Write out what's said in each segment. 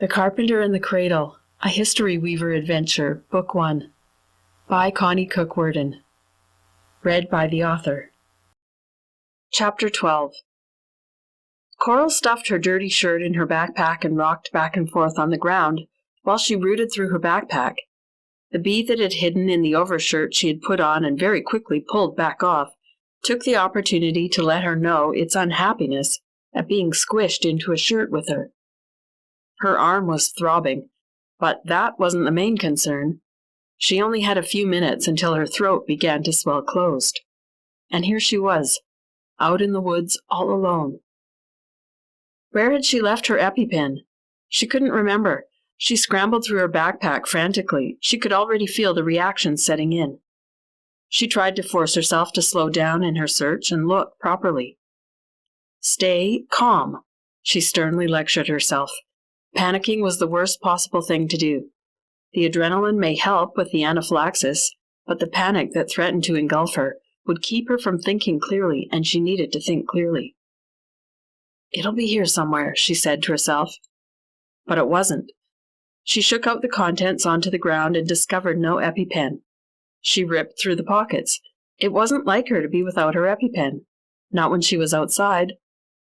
The Carpenter and the Cradle, a History Weaver Adventure, Book 1, by Connie Worden. Read by the author. Chapter 12. Coral stuffed her dirty shirt in her backpack and rocked back and forth on the ground while she rooted through her backpack. The bee that had hidden in the overshirt she had put on and very quickly pulled back off took the opportunity to let her know its unhappiness at being squished into a shirt with her. Her arm was throbbing, but that wasn't the main concern. She only had a few minutes until her throat began to swell closed. And here she was, out in the woods all alone. Where had she left her EpiPen? She couldn't remember. She scrambled through her backpack frantically. She could already feel the reaction setting in. She tried to force herself to slow down in her search and look properly. Stay calm, she sternly lectured herself. Panicking was the worst possible thing to do. The adrenaline may help with the anaphylaxis, but the panic that threatened to engulf her would keep her from thinking clearly, and she needed to think clearly. "It'll be here somewhere," she said to herself. But it wasn't. She shook out the contents onto the ground and discovered no EpiPen. She ripped through the pockets. It wasn't like her to be without her EpiPen. Not when she was outside.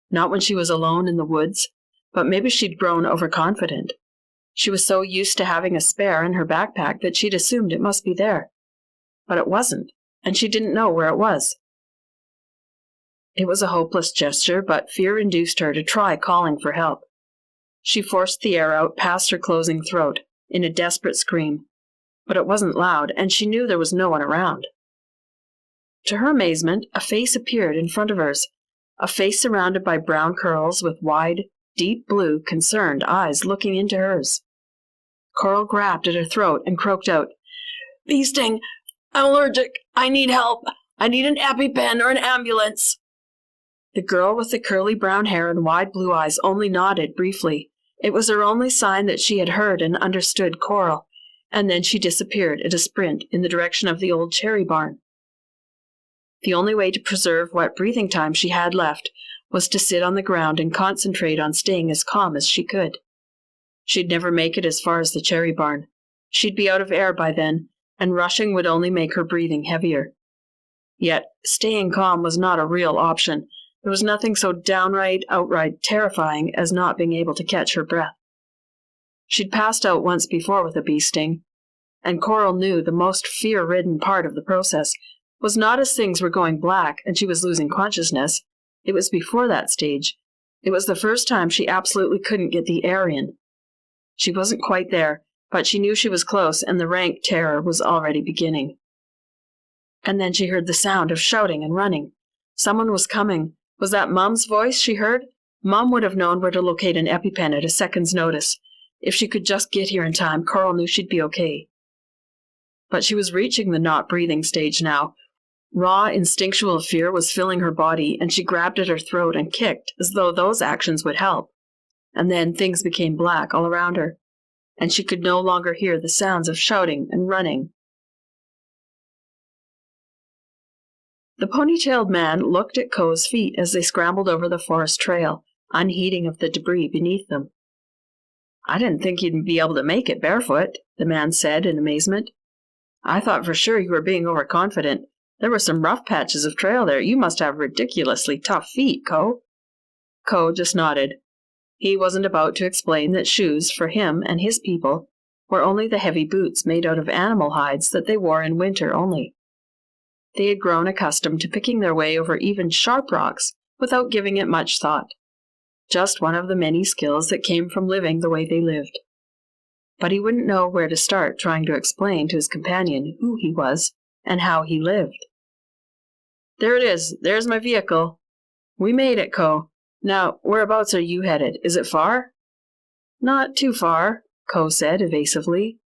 Not when she was alone in the woods. But maybe she'd grown overconfident. She was so used to having a spare in her backpack that she'd assumed it must be there. But it wasn't, and she didn't know where it was. It was a hopeless gesture, but fear induced her to try calling for help. She forced the air out past her closing throat in a desperate scream, but it wasn't loud, and she knew there was no one around. To her amazement, a face appeared in front of hers, a face surrounded by brown curls with wide, deep blue, concerned eyes looking into hers. Coral grabbed at her throat and croaked out, "Bee sting! I'm allergic! I need help! I need an EpiPen or an ambulance!" The girl with the curly brown hair and wide blue eyes only nodded briefly. It was her only sign that she had heard and understood Coral, and then she disappeared at a sprint in the direction of the old cherry barn. The only way to preserve what breathing time she had left was to sit on the ground and concentrate on staying as calm as she could. She'd never make it as far as the cherry barn. She'd be out of air by then, and rushing would only make her breathing heavier. Yet, staying calm was not a real option. There was nothing so outright terrifying as not being able to catch her breath. She'd passed out once before with a bee sting, and Coral knew the most fear-ridden part of the process was not as things were going black and she was losing consciousness. It was before that stage. It was the first time she absolutely couldn't get the air in. She wasn't quite there, but she knew she was close, and the rank terror was already beginning. And then she heard the sound of shouting and running. Someone was coming. Was that Mum's voice she heard? Mum would have known where to locate an EpiPen at a second's notice. If she could just get here in time, Coral knew she'd be okay. But she was reaching the not breathing stage now. Raw, instinctual fear was filling her body, and she grabbed at her throat and kicked, as though those actions would help. And then things became black all around her, and she could no longer hear the sounds of shouting and running. The ponytailed man looked at Co's feet as they scrambled over the forest trail, unheeding of the debris beneath them. "I didn't think you'd be able to make it barefoot," the man said in amazement. "I thought for sure you were being overconfident. There were some rough patches of trail there. You must have ridiculously tough feet, Co." Co just nodded. He wasn't about to explain that shoes, for him and his people, were only the heavy boots made out of animal hides that they wore in winter only. They had grown accustomed to picking their way over even sharp rocks without giving it much thought. Just one of the many skills that came from living the way they lived. But he wouldn't know where to start trying to explain to his companion who he was and how he lived. "There it is. There's my vehicle. We made it, Co. Now, whereabouts are you headed? Is it far?" "Not too far," Co said evasively.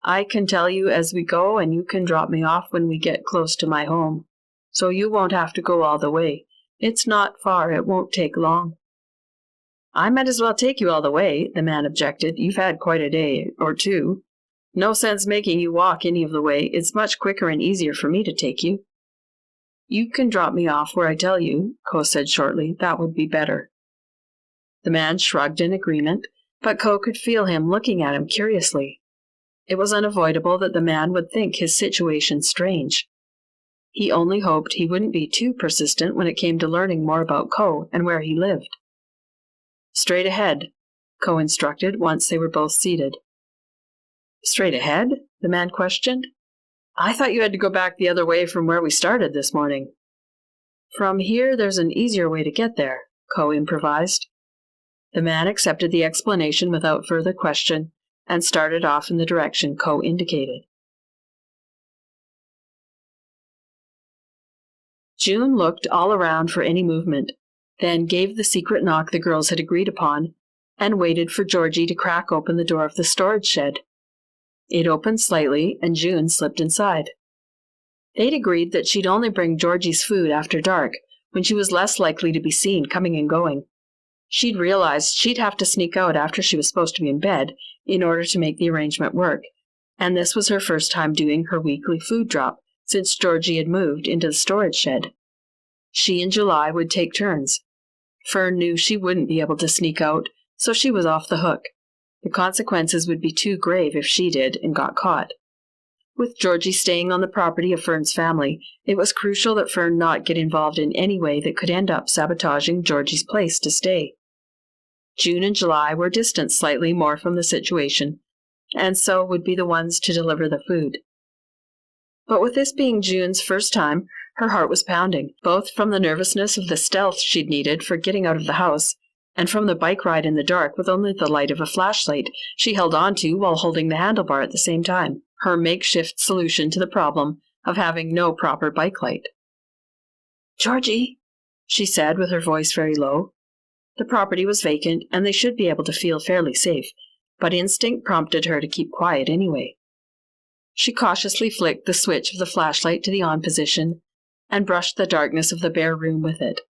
"I can tell you as we go, and you can drop me off when we get close to my home. So you won't have to go all the way. It's not far. It won't take long." "I might as well take you all the way," the man objected. "You've had quite a day or two. No sense making you walk any of the way. It's much quicker and easier for me to take you." "You can drop me off where I tell you," Co said shortly. "That would be better." The man shrugged in agreement, but Co could feel him looking at him curiously. It was unavoidable that the man would think his situation strange. He only hoped he wouldn't be too persistent when it came to learning more about Co and where he lived. "Straight ahead," Co instructed once they were both seated. "Straight ahead?" the man questioned. "I thought you had to go back the other way from where we started this morning." "From here, there's an easier way to get there," Co improvised. The man accepted the explanation without further question and started off in the direction Co indicated. June looked all around for any movement, then gave the secret knock the girls had agreed upon, and waited for Georgie to crack open the door of the storage shed. It opened slightly, and June slipped inside. They'd agreed that she'd only bring Georgie's food after dark, when she was less likely to be seen coming and going. She'd realized she'd have to sneak out after she was supposed to be in bed in order to make the arrangement work, and this was her first time doing her weekly food drop since Georgie had moved into the storage shed. She and July would take turns. Fern knew she wouldn't be able to sneak out, so she was off the hook. The consequences would be too grave if she did and got caught. With Georgie staying on the property of Fern's family, it was crucial that Fern not get involved in any way that could end up sabotaging Georgie's place to stay. June and July were distant slightly more from the situation, and so would be the ones to deliver the food. But with this being June's first time, her heart was pounding, both from the nervousness of the stealth she'd needed for getting out of the house, and from the bike ride in the dark with only the light of a flashlight she held on to while holding the handlebar at the same time, her makeshift solution to the problem of having no proper bike light. "Georgie," she said with her voice very low. The property was vacant, and they should be able to feel fairly safe, but instinct prompted her to keep quiet anyway. She cautiously flicked the switch of the flashlight to the on position and brushed the darkness of the bare room with it.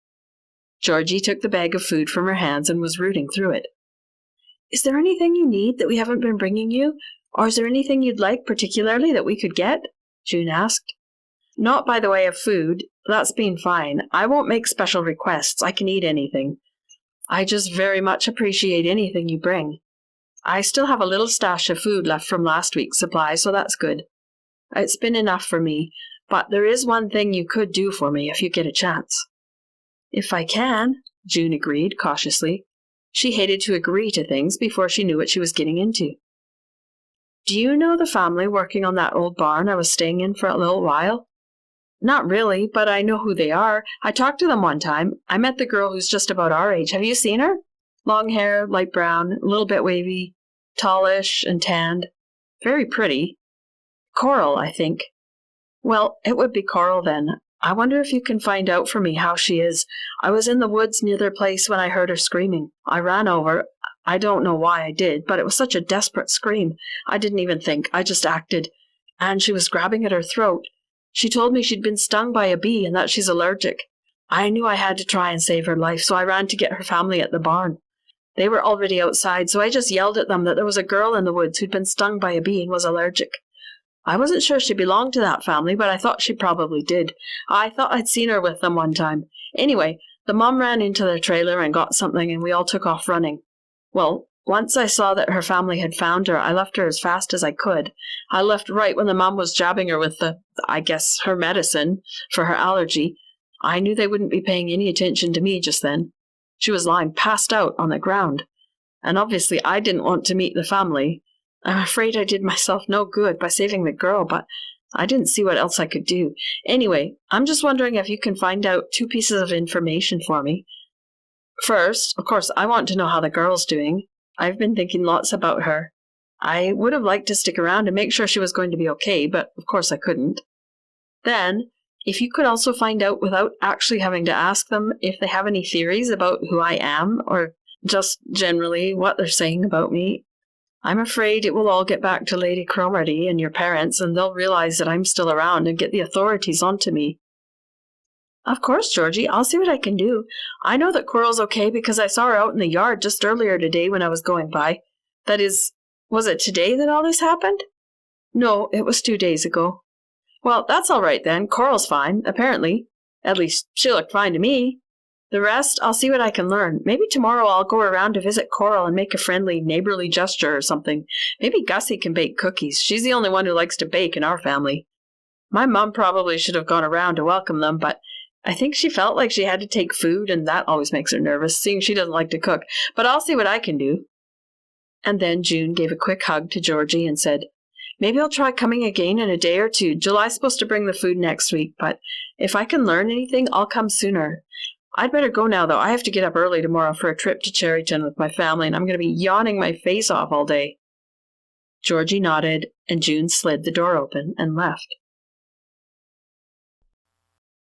Georgie took the bag of food from her hands and was rooting through it. "Is there anything you need that we haven't been bringing you, or is there anything you'd like particularly that we could get?" June asked. "Not by the way of food. That's been fine. I won't make special requests. I can eat anything. I just very much appreciate anything you bring. I still have a little stash of food left from last week's supply, so that's good. It's been enough for me, but there is one thing you could do for me if you get a chance." "If I can," June agreed cautiously. She hated to agree to things before she knew what she was getting into. "Do you know the family working on that old barn I was staying in for a little while?" "Not really, but I know who they are. I talked to them one time. I met the girl who's just about our age. Have you seen her? Long hair, light brown, a little bit wavy, tallish and tanned. Very pretty. Coral, I think." "Well, it would be Coral then. I wonder if you can find out for me how she is. I was in the woods near their place when I heard her screaming. I ran over. I don't know why I did, but it was such a desperate scream. I didn't even think. I just acted. And she was grabbing at her throat. She told me she'd been stung by a bee and that she's allergic. I knew I had to try and save her life, so I ran to get her family at the barn. They were already outside, so I just yelled at them that there was a girl in the woods who'd been stung by a bee and was allergic. I wasn't sure she belonged to that family, but I thought she probably did. I thought I'd seen her with them one time. Anyway, the mom ran into their trailer and got something, and we all took off running. Well, once I saw that her family had found her, I left her as fast as I could. I left right when the mom was jabbing her with her medicine for her allergy. I knew they wouldn't be paying any attention to me just then. She was lying passed out on the ground. And obviously I didn't want to meet the family. I'm afraid I did myself no good by saving the girl, but I didn't see what else I could do. Anyway, I'm just wondering if you can find out 2 pieces of information for me. First, of course, I want to know how the girl's doing. I've been thinking lots about her. I would have liked to stick around and make sure she was going to be okay, but of course I couldn't. Then, if you could also find out without actually having to ask them if they have any theories about who I am, or just generally what they're saying about me. I'm afraid it will all get back to Lady Cromarty and your parents, and they'll realize that I'm still around and get the authorities onto me. Of course, Georgie, I'll see what I can do. I know that Coral's okay because I saw her out in the yard just earlier today when I was going by. That is, was it today that all this happened? No, it was 2 days ago. Well, that's all right then. Coral's fine, apparently. At least, she looked fine to me. The rest, I'll see what I can learn. Maybe tomorrow I'll go around to visit Coral and make a friendly, neighborly gesture or something. Maybe Gussie can bake cookies. She's the only one who likes to bake in our family. My mom probably should have gone around to welcome them, but I think she felt like she had to take food, and that always makes her nervous, seeing she doesn't like to cook. But I'll see what I can do. And then June gave a quick hug to Georgie and said, maybe I'll try coming again in a day or two. July's supposed to bring the food next week, but if I can learn anything, I'll come sooner. I'd better go now, though. I have to get up early tomorrow for a trip to Cherryton with my family, and I'm going to be yawning my face off all day. Georgie nodded, and June slid the door open and left.